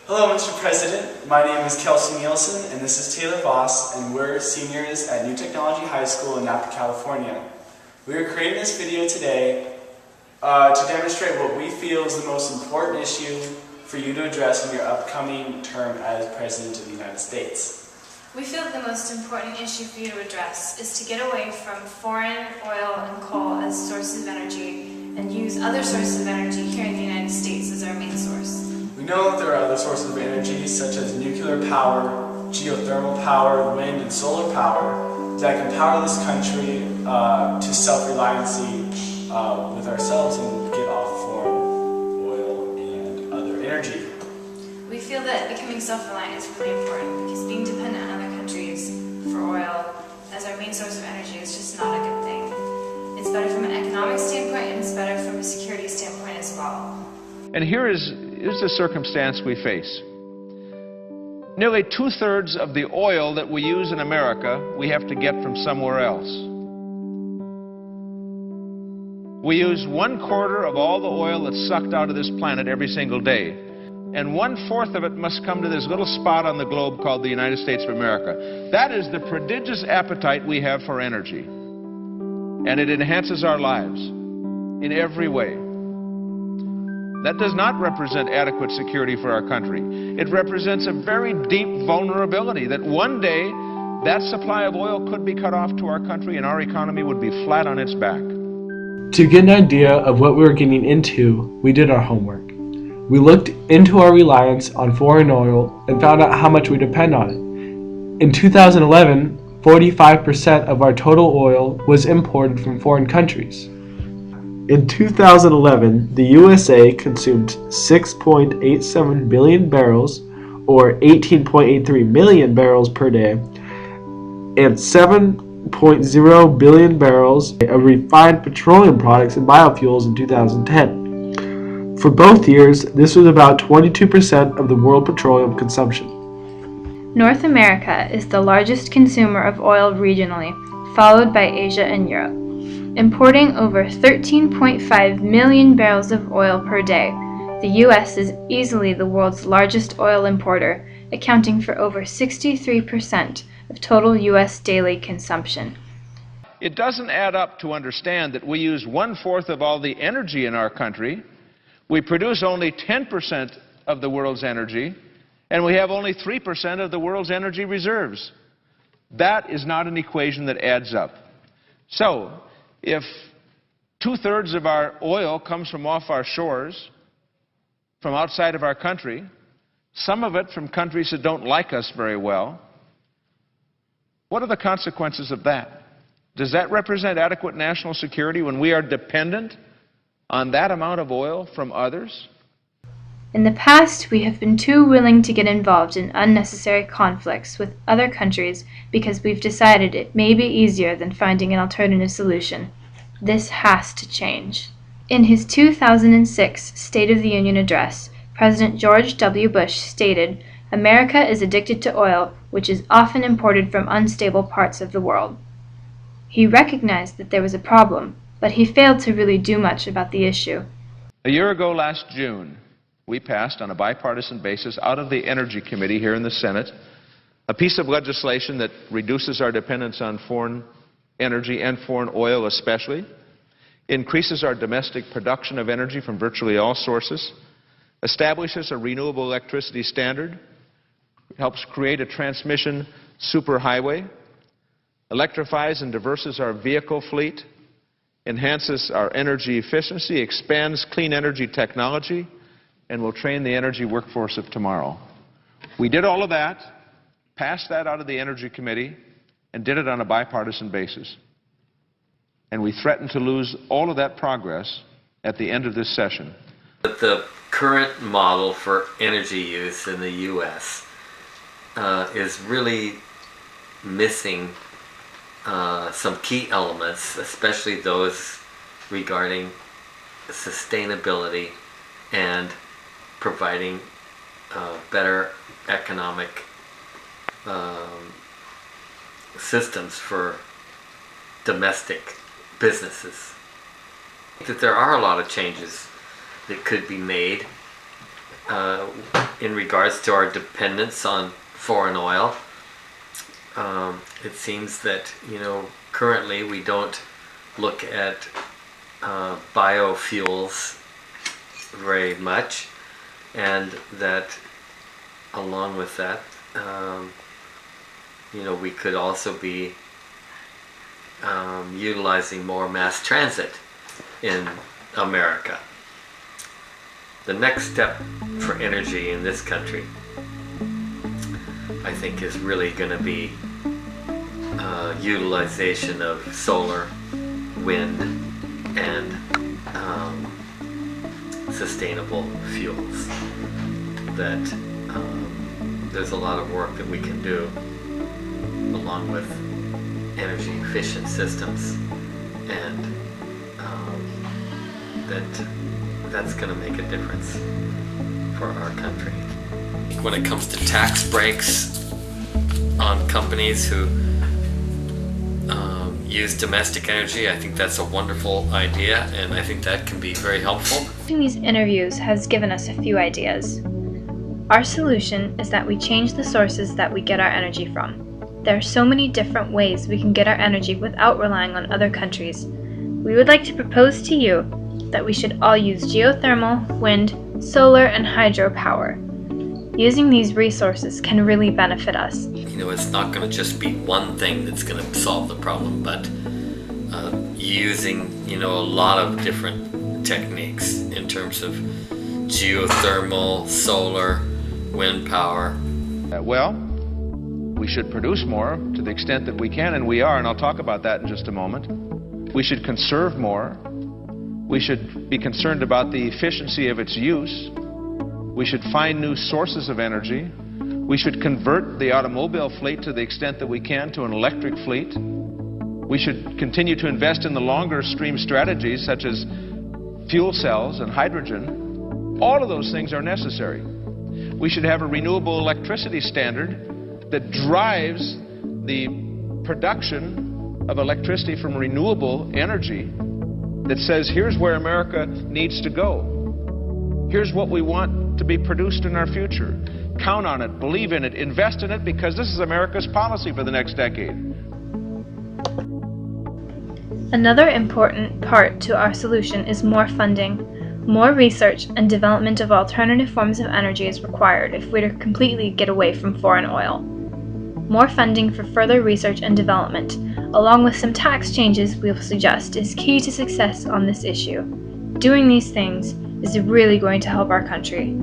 Hello, Mr. President. My name is Kelsey Nielsen, and this is Taylor Voss, and we're seniors at New Technology High School in Napa, California. We are creating this video today to demonstrate what we feel is the most important issue for you to address in your upcoming term as President of the United States. We feel that the most important issue for you to address is to get away from foreign oil and coal as sources of energy and use other sources of energy here in the United States as our main source. We know that there are other sources of energy such as nuclear power, geothermal power, wind and solar power that can power this country to self-reliancy with ourselves and get off foreign oil and other energy. We feel that becoming self-reliant is really important because being dependent on other countries for oil as our main source of energy is just not a good thing. It's better from an economic standpoint and it's better from a security standpoint as well. And here's the circumstance we face. Nearly 2/3 of the oil that we use in America we have to get from somewhere else. We use 1/4 of all the oil that's sucked out of this planet every single day. And 1/4 of it must come to this little spot on the globe called the United States of America. That is the prodigious appetite we have for energy. And it enhances our lives in every way. That does not represent adequate security for our country. It represents a very deep vulnerability that one day that supply of oil could be cut off to our country and our economy would be flat on its back. To get an idea of what we were getting into, we did our homework. We looked into our reliance on foreign oil and found out how much we depend on it. In 2011, 45% of our total oil was imported from foreign countries. In 2011, the USA consumed 6.87 billion barrels, or 18.83 million barrels per day, and 7.0 billion barrels of refined petroleum products and biofuels in 2010. For both years, this was about 22% of the world petroleum consumption. North America is the largest consumer of oil regionally, followed by Asia and Europe, importing over 13.5 million barrels of oil per day. The U.S. is easily the world's largest oil importer, accounting for over 63% of total U.S. daily consumption. It doesn't add up to understand that we use 1/4 of all the energy in our country, we produce only 10% of the world's energy, and we have only 3% of the world's energy reserves. That is not an equation that adds up. So, if 2/3 of our oil comes from off our shores, from outside of our country, some of it from countries that don't like us very well, what are the consequences of that? Does that represent adequate national security when we are dependent on that amount of oil from others? In the past, we have been too willing to get involved in unnecessary conflicts with other countries because we've decided it may be easier than finding an alternative solution. This has to change. In his 2006 State of the Union address, President George W. Bush stated, "America is addicted to oil, which is often imported from unstable parts of the world." He recognized that there was a problem, but he failed to really do much about the issue. A year ago last June, we passed on a bipartisan basis out of the Energy Committee here in the Senate a piece of legislation that reduces our dependence on foreign energy and foreign oil especially, increases our domestic production of energy from virtually all sources, establishes a renewable electricity standard, helps create a transmission superhighway, electrifies and diversifies our vehicle fleet, enhances our energy efficiency, expands clean energy technology, and will train the energy workforce of tomorrow. We did all of that, passed that out of the Energy Committee, and did it on a bipartisan basis. And we threaten to lose all of that progress at the end of this session. But the current model for energy use in the U.S. Is really missing some key elements, especially those regarding sustainability and providing better economic systems for domestic businesses. I think that there are a lot of changes that could be made in regards to our dependence on foreign oil. It seems that, currently we don't look at biofuels very much, and that along with that, we could also be utilizing more mass transit in America. The next step for energy in this country, I think, is really going to be utilization of solar, wind, and sustainable fuels. That there's a lot of work that we can do along with energy efficient systems, and that's going to make a difference for our country. When it comes to tax breaks on companies who use domestic energy, I think that's a wonderful idea, and I think that can be very helpful. Doing these interviews has given us a few ideas. Our solution is that we change the sources that we get our energy from. There are so many different ways we can get our energy without relying on other countries. We would like to propose to you that we should all use geothermal, wind, solar, and hydro power. Using these resources can really benefit us. It's not going to just be one thing that's going to solve the problem, but using, a lot of different techniques in terms of geothermal, solar, wind power. Well, we should produce more to the extent that we can, and we are, and I'll talk about that in just a moment. We should conserve more. We should be concerned about the efficiency of its use. We should find new sources of energy. We should convert the automobile fleet to the extent that we can to an electric fleet. We should continue to invest in the longer stream strategies such as fuel cells and hydrogen. All of those things are necessary. We should have a renewable electricity standard that drives the production of electricity from renewable energy, that says, here's where America needs to go. Here's what we want to be produced in our future. Count on it, believe in it, invest in it, because this is America's policy for the next decade. Another important part to our solution is more funding. More research and development of alternative forms of energy is required if we're to completely get away from foreign oil. More funding for further research and development, along with some tax changes we'll suggest, is key to success on this issue. Doing these things is really going to help our country.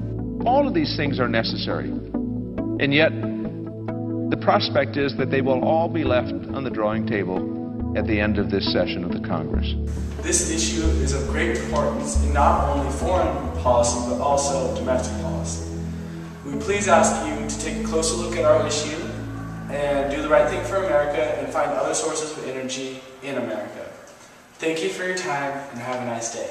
All of these things are necessary, and yet the prospect is that they will all be left on the drawing table at the end of this session of the Congress. This issue is of great importance in not only foreign policy, but also domestic policy. We please ask you to take a closer look at our issue and do the right thing for America and find other sources of energy in America. Thank you for your time, and have a nice day.